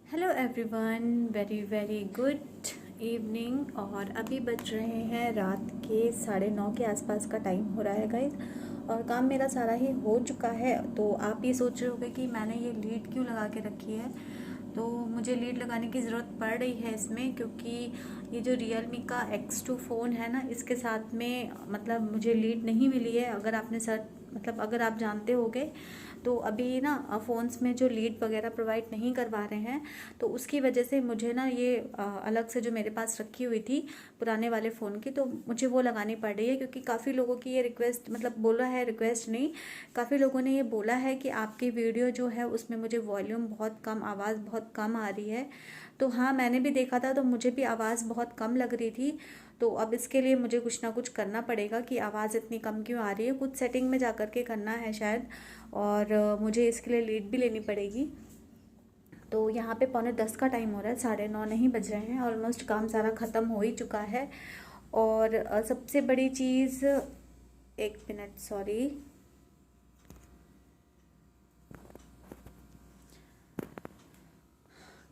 Hello everyone, very very good evening. और अभी बज रहे हैं रात के 9:30 के आसपास का टाइम हो रहा है गाइस। और काम मेरा सारा ही हो चुका है। तो आप ये सोच रहे होगे कि मैंने ये लीड क्यों लगा के रखी है। तो मुझे लीड लगाने की ज़रूरत पड़ रही है इसमें, क्योंकि ये जो Realme का X2 फ़ोन है ना, इसके साथ में मतलब मुझे लीड नहीं मिली है। अगर आपने अगर आप जानते होगे तो अभी ना फ़ोन्स में जो लीड वगैरह प्रोवाइड नहीं करवा रहे हैं, तो उसकी वजह से मुझे ना ये अलग से जो मेरे पास रखी हुई थी पुराने वाले फ़ोन की, तो मुझे वो लगानी पड़ रही है। क्योंकि काफ़ी लोगों की ये रिक्वेस्ट बोला है, रिक्वेस्ट नहीं, काफ़ी लोगों ने ये बोला है कि आपकी वीडियो जो है उसमें मुझे वॉल्यूम बहुत कम, आवाज़ बहुत कम आ रही है। तो हाँ, मैंने भी देखा था, तो मुझे भी आवाज़ बहुत कम लग रही थी। तो अब इसके लिए मुझे कुछ ना कुछ करना पड़ेगा कि आवाज़ इतनी कम क्यों आ रही है। कुछ सेटिंग में जा कर के करना है शायद। और मुझे इसके लिए लीड भी लेनी पड़ेगी। तो यहाँ पे 9:45 का टाइम हो रहा है, 9:30 नहीं बज रहे हैं। ऑलमोस्ट काम सारा ख़त्म हो ही चुका है। और सबसे बड़ी चीज़, एक मिनट सॉरी,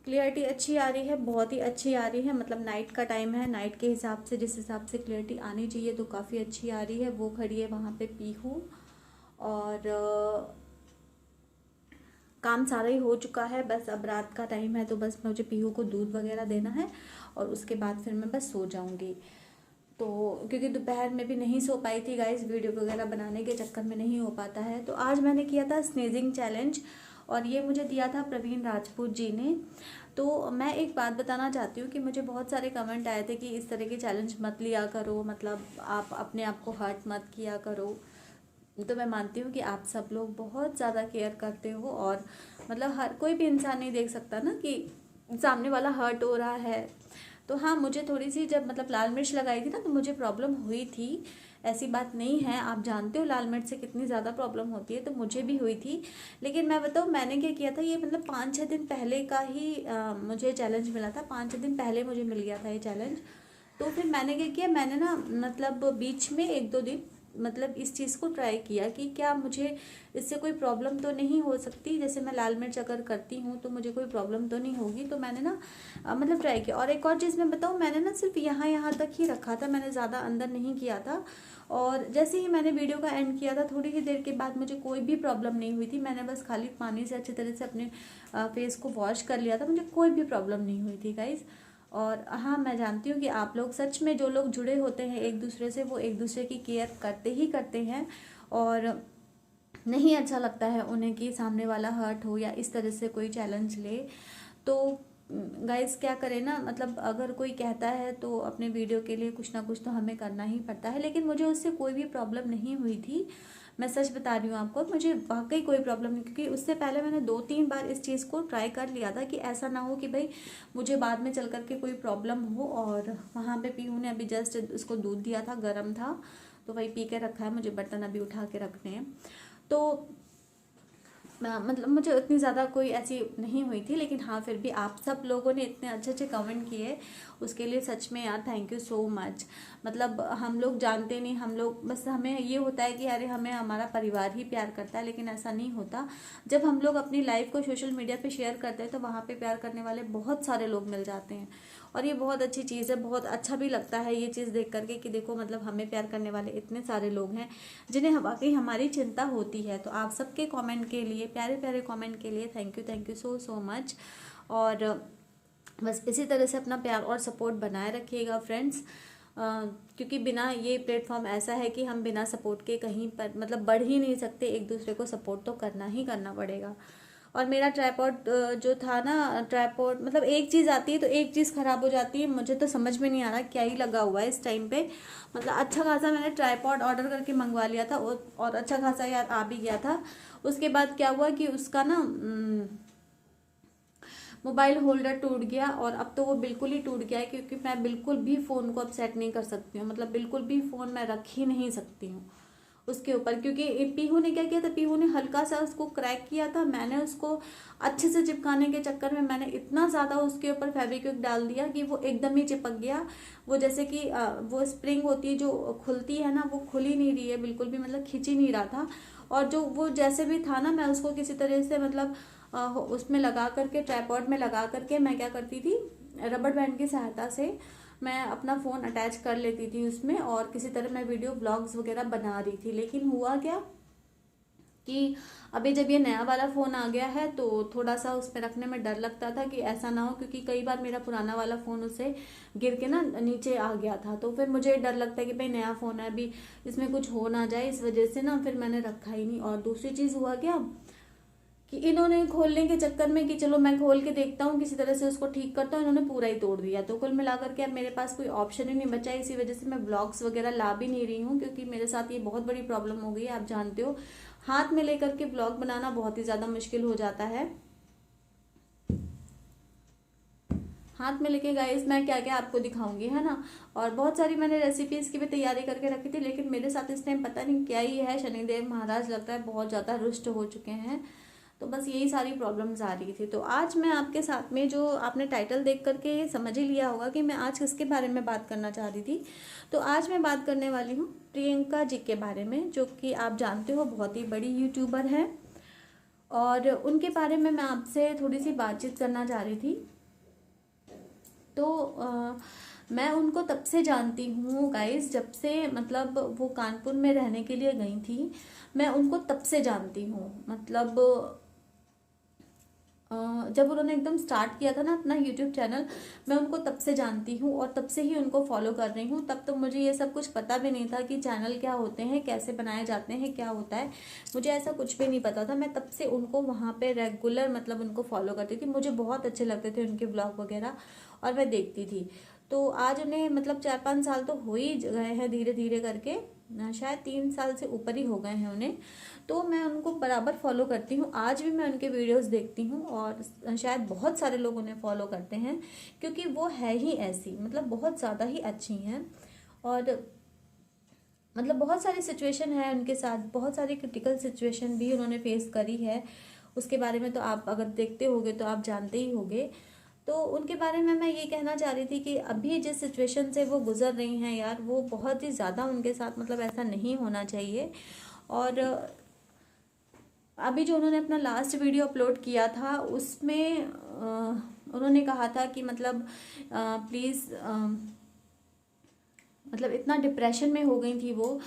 क्लियरिटी अच्छी आ रही है, बहुत ही अच्छी आ रही है। मतलब नाइट का टाइम है, नाइट के हिसाब से जिस हिसाब से क्लियरिटी आनी चाहिए तो काफ़ी अच्छी आ रही है। वो खड़ी है वहाँ पे पीहू। और काम सारा ही हो चुका है। बस अब रात का टाइम है, तो बस मुझे पीहू को दूध वगैरह देना है और उसके बाद फिर मैं बस सो जाऊंगी। तो क्योंकि दोपहर में भी नहीं सो पाई थी गाइस, वीडियो वगैरह बनाने के चक्कर में नहीं हो पाता है। तो आज मैंने किया था स्नेजिंग चैलेंज, और ये मुझे दिया था प्रवीण राजपूत जी ने। तो मैं एक बात बताना चाहती हूँ कि मुझे बहुत सारे कमेंट आए थे कि इस तरह के चैलेंज मत लिया करो, मतलब आप अपने आप को हर्ट मत किया करो। तो मैं मानती हूँ कि आप सब लोग बहुत ज़्यादा केयर करते हो, और मतलब हर कोई भी इंसान नहीं देख सकता ना कि सामने वाला हर्ट हो रहा है। तो हाँ, मुझे थोड़ी सी जब लाल मिर्च लगाई थी ना, तो मुझे प्रॉब्लम हुई थी। ऐसी बात नहीं है, आप जानते हो लाल मिर्च से कितनी ज़्यादा प्रॉब्लम होती है, तो मुझे भी हुई थी। लेकिन मैं बताऊँ मैंने क्या किया था, ये 5-6 दिन पहले का ही मुझे चैलेंज मिला था। 5-6 दिन पहले मुझे मिल गया था ये चैलेंज। तो फिर मैंने क्या किया, मैंने ना बीच में 1-2 दिन इस चीज़ को ट्राई किया कि क्या मुझे इससे कोई प्रॉब्लम तो नहीं हो सकती। जैसे मैं लाल मिर्च अगर करती हूँ तो मुझे कोई प्रॉब्लम तो नहीं होगी। तो मैंने ना ट्राई किया। और एक और चीज़ मैं बताऊँ, मैंने ना सिर्फ यहाँ तक ही रखा था, मैंने ज़्यादा अंदर नहीं किया था। और जैसे ही मैंने वीडियो का एंड किया था, थोड़ी ही देर के बाद मुझे कोई भी प्रॉब्लम नहीं हुई थी। मैंने बस खाली पानी से अच्छी तरह से अपने फेस को वॉश कर लिया था, मुझे कोई भी प्रॉब्लम नहीं हुई थी गाइज़। और हाँ, मैं जानती हूँ कि आप लोग सच में, जो लोग जुड़े होते हैं एक दूसरे से, वो एक दूसरे की केयर करते ही करते हैं। और नहीं अच्छा लगता है उन्हें कि सामने वाला हर्ट हो या इस तरह से कोई चैलेंज ले। तो गाइस क्या करें ना, अगर कोई कहता है तो अपने वीडियो के लिए कुछ ना कुछ तो हमें करना ही पड़ता है। लेकिन मुझे उससे कोई भी प्रॉब्लम नहीं हुई थी, मैं सच बता रही हूँ आपको, मुझे वाकई कोई प्रॉब्लम नहीं। क्योंकि उससे पहले मैंने 2-3 बार इस चीज़ को ट्राई कर लिया था कि ऐसा ना हो कि भाई मुझे बाद में चल करके कोई प्रॉब्लम हो। और वहाँ पे पीहू ने अभी जस्ट उसको दूध दिया था, गर्म था, तो वही पी के रखा है। मुझे बर्तन अभी उठा के रखने हैं। तो मुझे उतनी ज़्यादा कोई ऐसी नहीं हुई थी। लेकिन हाँ, फिर भी आप सब लोगों ने इतने अच्छे अच्छे कमेंट किए, उसके लिए सच में यार थैंक यू सो मच। हम लोग जानते नहीं, हम लोग बस, हमें ये होता है कि अरे हमें हमारा परिवार ही प्यार करता है, लेकिन ऐसा नहीं होता। जब हम लोग अपनी लाइफ को सोशल मीडिया पे शेयर करते हैं तो वहाँ पे प्यार करने वाले बहुत सारे लोग मिल जाते हैं। और ये बहुत अच्छी चीज़ है, बहुत अच्छा भी लगता है ये चीज़ देख करके कि देखो हमें प्यार करने वाले इतने सारे लोग हैं जिन्हें वाकई हमारी चिंता होती है। तो आप सबके कमेंट के लिए, प्यारे प्यारे कमेंट के लिए thank you so so much. और बस इसी तरह से अपना प्यार और सपोर्ट बनाए रखिएगा फ्रेंड्स। क्योंकि बिना, ये प्लेटफॉर्म ऐसा है कि हम बिना सपोर्ट के कहीं पर बढ़ ही नहीं सकते। एक दूसरे को सपोर्ट तो करना ही करना पड़ेगा। और मेरा ट्राइपॉड जो था ना, ट्राइपॉड एक चीज़ आती है तो एक चीज़ ख़राब हो जाती है। मुझे तो समझ में नहीं आ रहा क्या ही लगा हुआ है इस टाइम पे। अच्छा खासा मैंने ट्राइपॉड ऑर्डर करके मंगवा लिया था, और अच्छा खासा यार आ भी गया था। उसके बाद क्या हुआ कि उसका ना मोबाइल होल्डर टूट गया, और अब तो वो बिल्कुल ही टूट गया है। क्योंकि मैं बिल्कुल भी फ़ोन को अब सेट नहीं कर सकती हूँ, बिल्कुल भी फ़ोन मैं रख ही नहीं सकती हूँ उसके ऊपर। क्योंकि पीहू ने क्या किया था, पीहू ने हल्का सा उसको क्रैक किया था। मैंने उसको अच्छे से चिपकाने के चक्कर में मैंने इतना ज़्यादा उसके ऊपर फेविक्विक डाल दिया कि वो एकदम ही चिपक गया। वो जैसे कि वो स्प्रिंग होती है जो खुलती है ना, वो खुल ही नहीं रही है बिल्कुल भी, खिंच ही नहीं रहा था। और जो वो जैसे भी था ना, मैं उसको किसी तरह से उसमें लगा करके, ट्राइपॉड में लगा करके मैं क्या करती थी, रबर बैंड की सहायता से मैं अपना फ़ोन अटैच कर लेती थी उसमें, और किसी तरह मैं वीडियो ब्लॉग्स वगैरह बना रही थी। लेकिन हुआ क्या कि अभी जब ये नया वाला फ़ोन आ गया है तो थोड़ा सा उसमें रखने में डर लगता था कि ऐसा ना हो, क्योंकि कई बार मेरा पुराना वाला फ़ोन उससे गिर के ना नीचे आ गया था। तो फिर मुझे डर लगता है कि भाई नया फ़ोन है, अभी इसमें कुछ हो ना जाए, इस वजह से ना फिर मैंने रखा ही नहीं। और दूसरी चीज़ हुआ क्या कि इन्होंने खोलने के चक्कर में कि चलो मैं खोल के देखता हूँ, किसी तरह से उसको ठीक करता हूँ, इन्होंने पूरा ही तोड़ दिया। तो कुल मिलाकर के अब मेरे पास कोई ऑप्शन ही नहीं बचा है। इसी वजह से मैं ब्लॉग्स वगैरह ला भी नहीं रही हूँ, क्योंकि मेरे साथ ये बहुत बड़ी प्रॉब्लम हो गई है। आप जानते हो, हाथ में लेकर के ब्लॉग बनाना बहुत ही ज़्यादा मुश्किल हो जाता है। हाथ में लेके गाइस मैं क्या क्या आपको दिखाऊंगी, है ना। और बहुत सारी मैंने रेसिपीज़ की भी तैयारी करके रखी थी, लेकिन मेरे साथ इस टाइम पता नहीं क्या ही है, शनिदेव महाराज लगता है बहुत ज़्यादा रुष्ट हो चुके हैं। तो बस यही सारी प्रॉब्लम्स आ रही थी। तो आज मैं आपके साथ में, जो आपने टाइटल देख करके समझ ही लिया होगा कि मैं आज किसके बारे में बात करना चाह रही थी। तो आज मैं बात करने वाली हूँ प्रियंका जी के बारे में, जो कि आप जानते हो बहुत ही बड़ी यूट्यूबर है। और उनके बारे में मैं आपसे थोड़ी सी बातचीत करना चाह रही थी। तो मैं उनको तब से जानती हूँ गाइस, जब से मतलब वो कानपुर में रहने के लिए गई थी। मैं उनको तब से जानती हूँ, मतलब जब उन्होंने एकदम स्टार्ट किया था ना अपना यूट्यूब चैनल, मैं उनको तब से जानती हूँ और तब से ही उनको फॉलो कर रही हूँ। तब तो मुझे ये सब कुछ पता भी नहीं था कि चैनल क्या होते हैं, कैसे बनाए जाते हैं, क्या होता है, मुझे ऐसा कुछ भी नहीं पता था। मैं तब से उनको वहाँ पे रेगुलर मतलब उनको फॉलो करती थी, मुझे बहुत अच्छे लगते थे उनके ब्लॉग वगैरह, और मैं देखती थी। तो आज उन्हें मतलब 4-5 साल तो हो ही गए हैं धीरे धीरे करके, शायद 3 साल से ऊपर ही हो गए हैं उन्हें। तो मैं उनको बराबर फॉलो करती हूँ, आज भी मैं उनके वीडियोस देखती हूँ, और शायद बहुत सारे लोग उन्हें फॉलो करते हैं, क्योंकि वो है ही ऐसी, मतलब बहुत ज़्यादा ही अच्छी हैं। और मतलब बहुत सारी सिचुएशन है उनके साथ, बहुत सारी क्रिटिकल सिचुएशन भी उन्होंने फेस करी है। उसके बारे में तो आप अगर देखते होगे तो आप जानते ही होगे। तो उनके बारे में मैं ये कहना चाह रही थी कि अभी जिस सिचुएशन से वो गुजर रही हैं यार, वो बहुत ही ज़्यादा उनके साथ, मतलब ऐसा नहीं होना चाहिए। और अभी जो उन्होंने अपना लास्ट वीडियो अपलोड किया था उसमें उन्होंने कहा था कि मतलब प्लीज़, मतलब इतना डिप्रेशन में हो गई थी वो,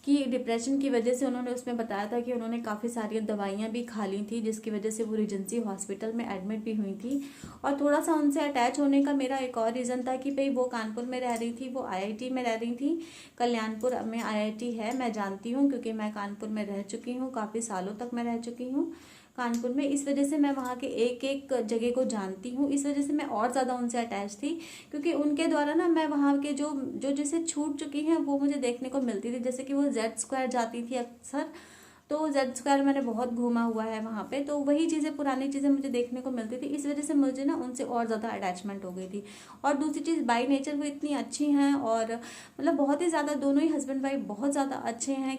कि डिप्रेशन की वजह से उन्होंने उसमें बताया था कि उन्होंने काफ़ी सारी दवाइयाँ भी खा ली थी, जिसकी वजह से वो रीजेंसी हॉस्पिटल में एडमिट भी हुई थी। और थोड़ा सा उनसे अटैच होने का मेरा एक और रीज़न था कि भाई वो कानपुर में रह रही थी, वो आईआईटी में रह रही थी, कल्याणपुर में आईआईटी है, मैं जानती हूँ क्योंकि मैं कानपुर में रह चुकी हूँ, काफ़ी सालों तक मैं रह चुकी हूँ कानपुर में। इस वजह से मैं वहाँ के एक एक जगह को जानती हूँ, इस वजह से मैं और ज़्यादा उनसे अटैच थी, क्योंकि उनके द्वारा ना मैं वहाँ के जो जो जैसे छूट चुकी हैं वो मुझे देखने को मिलती थी। जैसे कि वो Z² जाती थी अक्सर, तो Z² मैंने बहुत घूमा हुआ है वहाँ पे, तो वही चीज़ें, पुरानी चीज़ें मुझे देखने को मिलती थी। इस वजह से मुझे ना उनसे और ज़्यादा अटैचमेंट हो गई थी। और दूसरी चीज़, बाई नेचर वो इतनी अच्छी हैं, और मतलब बहुत ही ज़्यादा, दोनों ही हस्बैंड वाइफ बहुत ज़्यादा अच्छे हैं।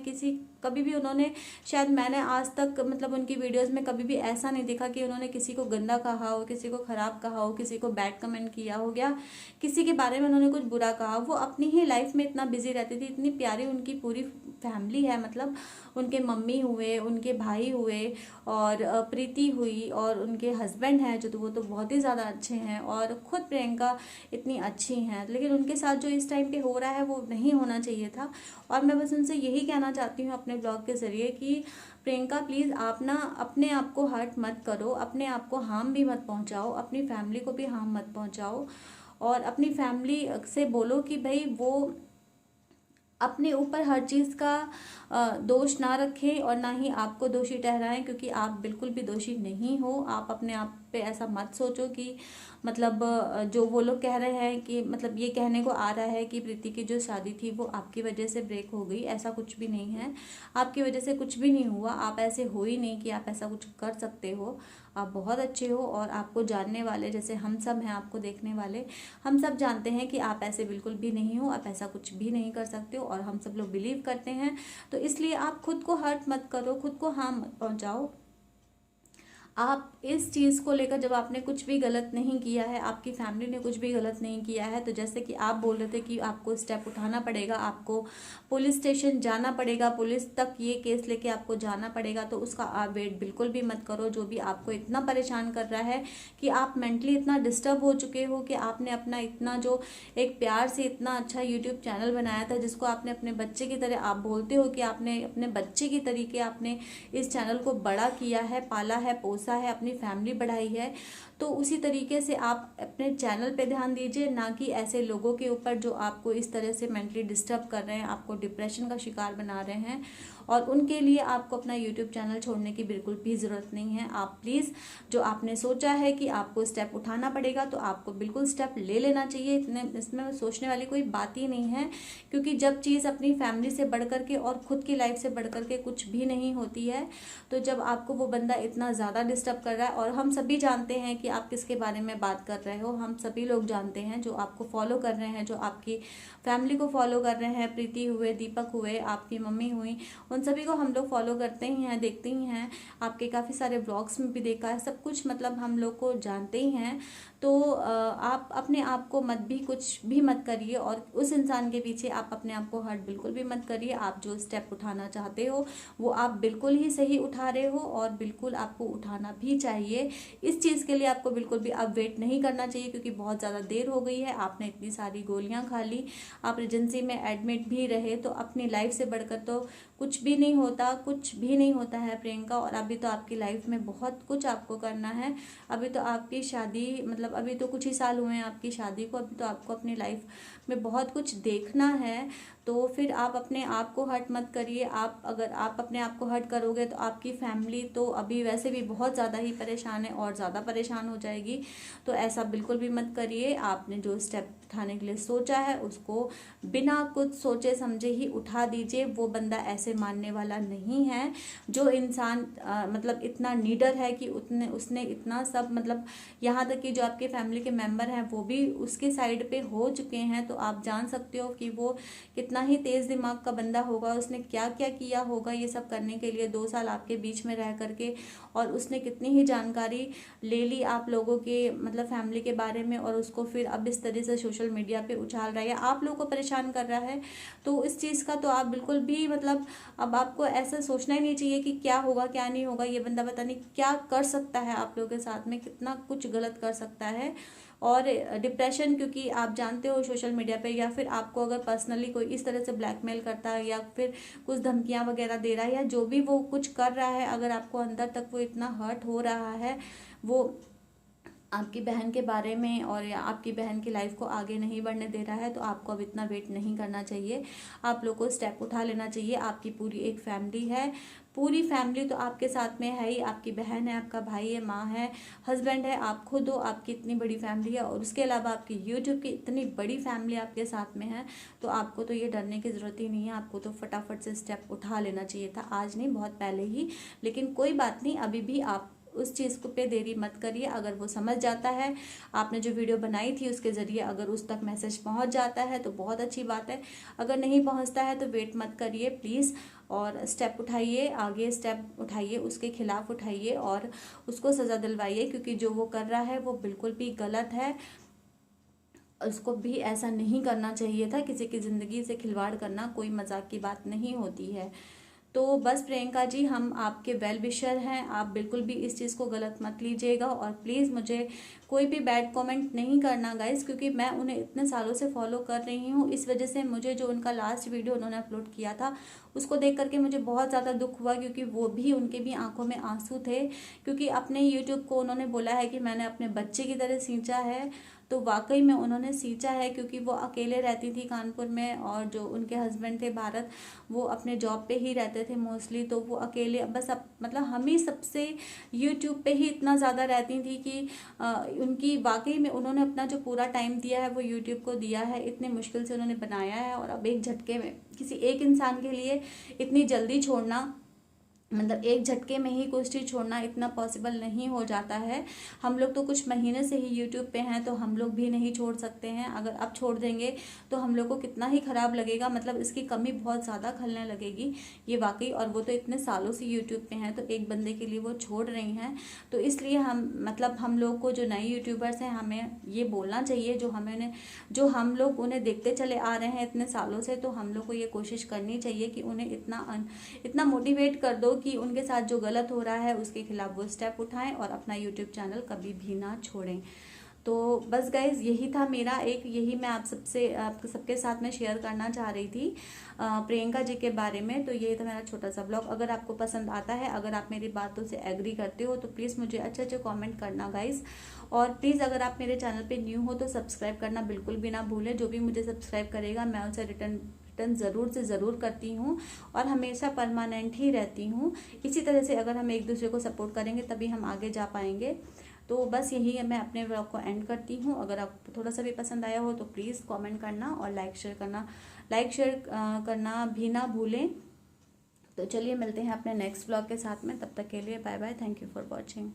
कभी भी उन्होंने, शायद मैंने आज तक मतलब उनकी वीडियोज़ में कभी भी ऐसा नहीं देखा कि उन्होंने किसी को गंदा कहा हो, किसी को ख़राब कहा हो, किसी को बैड कमेंट किया हो, या किसी के बारे में उन्होंने कुछ बुरा कहा। वो अपनी ही लाइफ में इतना बिजी रहती थी, इतनी प्यारी उनकी पूरी फैमिली है, मतलब उनके मम्मी हुए, उनके भाई हुए, और प्रीति हुई, और उनके हस्बैंड हैं जो, तो वो तो बहुत ही ज़्यादा अच्छे हैं, और ख़ुद प्रियंका इतनी अच्छी हैं। लेकिन उनके साथ जो इस टाइम पे हो रहा है वो नहीं होना चाहिए था। और मैं बस उनसे यही कहना चाहती हूँ अपने ब्लॉग के ज़रिए कि प्रियंका प्लीज़ आप ना अपने आप को हर्ट मत करो, अपने आप को हार्म भी मत पहुँचाओ, अपनी फैमिली को भी हार्म मत पहुँचाओ, और अपनी फैमिली से बोलो कि भाई वो अपने ऊपर हर चीज़ का दोष ना रखें, और ना ही आपको दोषी ठहराएं, क्योंकि आप बिल्कुल भी दोषी नहीं हो। आप अपने आप पे ऐसा मत सोचो कि मतलब जो वो लोग कह रहे हैं कि मतलब ये कहने को आ रहा है कि प्रीति की जो शादी थी वो आपकी वजह से ब्रेक हो गई, ऐसा कुछ भी नहीं है। आपकी वजह से कुछ भी नहीं हुआ, आप ऐसे हो ही नहीं कि आप ऐसा कुछ कर सकते हो। आप बहुत अच्छे हो, और आपको जानने वाले, जैसे हम सब हैं आपको देखने वाले, हम सब जानते हैं कि आप ऐसे बिल्कुल भी नहीं हो, आप ऐसा कुछ भी नहीं कर सकते हो, और हम सब लोग बिलीव करते हैं। तो इसलिए आप खुद को हर्ट मत करो, खुद को हार्म मत पहुंचाओ। आप इस चीज़ को लेकर, जब आपने कुछ भी गलत नहीं किया है, आपकी फैमिली ने कुछ भी गलत नहीं किया है, तो जैसे कि आप बोल रहे थे कि आपको स्टेप उठाना पड़ेगा, आपको पुलिस स्टेशन जाना पड़ेगा, पुलिस तक ये केस लेके आपको जाना पड़ेगा, तो उसका आप वेट बिल्कुल भी मत करो। जो भी आपको इतना परेशान कर रहा है कि आप मेंटली इतना डिस्टर्ब हो चुके हो कि आपने अपना इतना जो एक प्यार से इतना अच्छा यूट्यूब चैनल बनाया था, जिसको आपने अपने बच्चे की तरह, आप बोलते हो कि आपने अपने बच्चे की तरीके आपने इस चैनल को बड़ा किया है, पाला है, पोसा है, अपनी फैमिली बढ़ाई है, तो उसी तरीके से आप अपने चैनल पे ध्यान दीजिए, ना कि ऐसे लोगों के ऊपर जो आपको इस तरह से मेंटली डिस्टर्ब कर रहे हैं, आपको डिप्रेशन का शिकार बना रहे हैं। और उनके लिए आपको अपना यूट्यूब चैनल छोड़ने की बिल्कुल भी ज़रूरत नहीं है। आप प्लीज़, जो आपने सोचा है कि आपको स्टेप उठाना पड़ेगा, तो आपको बिल्कुल स्टेप ले लेना चाहिए। इतने इसमें सोचने वाली कोई बात ही नहीं है, क्योंकि जब चीज़ अपनी फैमिली से बढ़ कर के और खुद की लाइफ से बढ़ कर के कुछ भी नहीं होती है, तो जब आपको वो बंदा इतना ज़्यादा डिस्टर्ब कर रहा है, और हम सभी जानते हैं कि आप किसके बारे में बात कर रहे हो, हम सभी लोग जानते हैं, जो आपको फॉलो कर रहे हैं, जो आपकी फैमिली को फॉलो कर रहे हैं, प्रीति हुए, दीपक हुए, आपकी मम्मी हुई, उन सभी को हम लोग फॉलो करते ही हैं, देखते ही हैं, आपके काफ़ी सारे ब्लॉग्स में भी देखा है, सब कुछ मतलब हम लोग को जानते ही हैं। तो आप अपने आप को मत भी कुछ भी मत करिए, और उस इंसान के पीछे आप अपने आप को हर्ट बिल्कुल भी मत करिए। आप जो स्टेप उठाना चाहते हो वो आप बिल्कुल ही सही उठा रहे हो, और बिल्कुल आपको उठाना भी चाहिए। इस चीज़ के लिए आपको बिल्कुल भी अब वेट नहीं करना चाहिए, क्योंकि बहुत ज़्यादा देर हो गई है, आपने इतनी सारी गोलियां खा ली, आप एजेंसी में एडमिट भी रहे, तो अपनी लाइफ से बढ़कर तो कुछ भी नहीं होता, कुछ भी नहीं होता है प्रियंका। और अभी तो आपकी लाइफ में बहुत कुछ आपको करना है। अभी तो आपकी शादी, मतलब अभी तो कुछ ही साल हुए हैं आपकी शादी को, अभी तो आपको अपनी लाइफ में बहुत कुछ देखना है। तो फिर आप अपने आप को हर्ट मत करिए। आप अगर आप अपने आप को हर्ट करोगे तो आपकी फैमिली तो अभी वैसे भी बहुत ज़्यादा ही परेशान है, और ज़्यादा परेशान हो जाएगी। तो ऐसा बिल्कुल भी मत करिए। आपने जो स्टेप उठाने के लिए सोचा है उसको बिना कुछ सोचे समझे ही उठा दीजिए। वो बंदा ऐसे मानने वाला नहीं है। जो इंसान मतलब इतना नीडर है कि उसने इतना सब, मतलब यहाँ तक कि जो आपके फैमिली के मेंबर हैं वो भी उसके साइड पे हो चुके हैं, तो आप जान सकते हो कि वो कितना ही तेज दिमाग का बंदा होगा। उसने क्या क्या किया होगा ये सब करने के लिए, 2 साल आपके बीच में रह करके, और उसने कितनी ही जानकारी ले ली आप लोगों के, मतलब फैमिली के बारे में, और उसको फिर अब इस तरह से सोशल मीडिया पे उछाल रहा है या आप लोगों को परेशान कर रहा है। तो इस चीज़ का तो आप बिल्कुल भी, मतलब अब आपको ऐसा सोचना ही नहीं चाहिए कि क्या होगा क्या नहीं होगा, ये बंदा पता नहीं क्या कर सकता है आप लोगों के साथ में, कितना कुछ गलत कर सकता है। और डिप्रेशन, क्योंकि आप जानते हो सोशल मीडिया पे, या फिर आपको अगर पर्सनली कोई इस तरह से ब्लैकमेल करता है या फिर कुछ धमकियां वगैरह दे रहा है, या जो भी वो कुछ कर रहा है, अगर आपको अंदर तक वो इतना हर्ट हो रहा है, वो आपकी बहन के बारे में, और या आपकी बहन की लाइफ को आगे नहीं बढ़ने दे रहा है, तो आपको अब इतना वेट नहीं करना चाहिए। आप लोग को स्टेप उठा लेना चाहिए। आपकी पूरी एक फैमिली है, पूरी फैमिली तो आपके साथ में है ही। आपकी बहन है, आपका भाई है, माँ है, हस्बैंड है, आप खुद हो, आपकी इतनी बड़ी फैमिली है, और उसके अलावा आपकी यूट्यूब की इतनी बड़ी फैमिली आपके साथ में है। तो आपको तो ये डरने की ज़रूरत ही नहीं है। आपको तो फटाफट से स्टेप उठा लेना चाहिए था, आज नहीं बहुत पहले ही। लेकिन कोई बात नहीं, अभी भी आप उस चीज़ को पे देरी मत करिए। अगर वो समझ जाता है, आपने जो वीडियो बनाई थी उसके ज़रिए अगर उस तक मैसेज पहुंच जाता है तो बहुत अच्छी बात है। अगर नहीं पहुंचता है तो वेट मत करिए प्लीज़, और स्टेप उठाइए, आगे स्टेप उठाइए, उसके खिलाफ उठाइए और उसको सज़ा दिलवाइए, क्योंकि जो वो कर रहा है वो बिल्कुल भी गलत है। उसको भी ऐसा नहीं करना चाहिए था। किसी की ज़िंदगी से खिलवाड़ करना कोई मजाक की बात नहीं होती है। तो बस प्रियंका जी, हम आपके वेल विशर हैं, आप बिल्कुल भी इस चीज़ को गलत मत लीजिएगा। और प्लीज़ मुझे कोई भी बैड कमेंट नहीं करना गाइस, क्योंकि मैं उन्हें इतने सालों से फॉलो कर रही हूँ। इस वजह से मुझे जो उनका लास्ट वीडियो उन्होंने अपलोड किया था उसको देख करके मुझे बहुत ज़्यादा दुख हुआ, क्योंकि वो भी, उनके भी आंखों में आंसू थे, क्योंकि अपने यूट्यूब को उन्होंने बोला है कि मैंने अपने बच्चे की तरह सींचा है। तो वाकई में उन्होंने सींचा है, क्योंकि वो अकेले रहती थी कानपुर में, और जो उनके हस्बैंड थे भारत, वो अपने जॉब पे ही रहते थे मोस्टली। तो वो अकेले बस मतलब हम ही सबसे यूट्यूब पे ही इतना ज़्यादा रहती थी कि उनकी वाकई में उन्होंने अपना जो पूरा टाइम दिया है वो यूट्यूब को दिया है। इतने मुश्किल से उन्होंने बनाया है, और अब एक झटके में किसी एक इंसान के लिए इतनी जल्दी छोड़ना मतलब एक झटके में ही कुछ चीज़ छोड़ना इतना पॉसिबल नहीं हो जाता है। हम लोग तो कुछ महीने से ही यूट्यूब पे हैं, तो हम लोग भी नहीं छोड़ सकते हैं। अगर अब छोड़ देंगे तो हम लोग को कितना ही ख़राब लगेगा, मतलब इसकी कमी बहुत ज़्यादा खलने लगेगी ये वाकई। और वो तो इतने सालों से यूट्यूब पे हैं, तो एक बंदे के लिए वो छोड़ रही हैं। तो इसलिए हम मतलब हम लोग को जो नए यूट्यूबर्स हैं, हमें ये बोलना चाहिए, जो हम लोग उन्हें देखते चले आ रहे हैं इतने सालों से, तो हम लोग को ये कोशिश करनी चाहिए कि उन्हें इतना मोटिवेट कर दो कि उनके साथ जो गलत हो रहा है उसके खिलाफ वो स्टेप उठाएं और अपना यूट्यूब चैनल कभी भी ना छोड़ें। तो बस गाइज यही था मेरा यही मैं आप सबके साथ में शेयर करना चाह रही थी प्रियंका जी के बारे में। तो यही था मेरा छोटा सा ब्लॉग। अगर आपको पसंद आता है, अगर आप मेरी बातों से एग्री करते हो, तो प्लीज़ मुझे अच्छे अच्छे कमेंट करना गाइज। और प्लीज़ अगर आप मेरे चैनल पे न्यू हो तो सब्सक्राइब करना बिल्कुल भी ना भूलें। जो भी मुझे सब्सक्राइब करेगा मैं उसे रिटर्न ज़रूर से ज़रूर करती हूँ और हमेशा परमानेंट ही रहती हूँ। इसी तरह से अगर हम एक दूसरे को सपोर्ट करेंगे तभी हम आगे जा पाएंगे। तो बस यही मैं अपने ब्लॉग को एंड करती हूँ। अगर आपको थोड़ा सा भी पसंद आया हो तो प्लीज़ कमेंट करना और लाइक शेयर करना भी ना भूलें। तो चलिए मिलते हैं अपने नेक्स्ट ब्लॉग के साथ में, तब तक के लिए bye bye. Thank you for watching.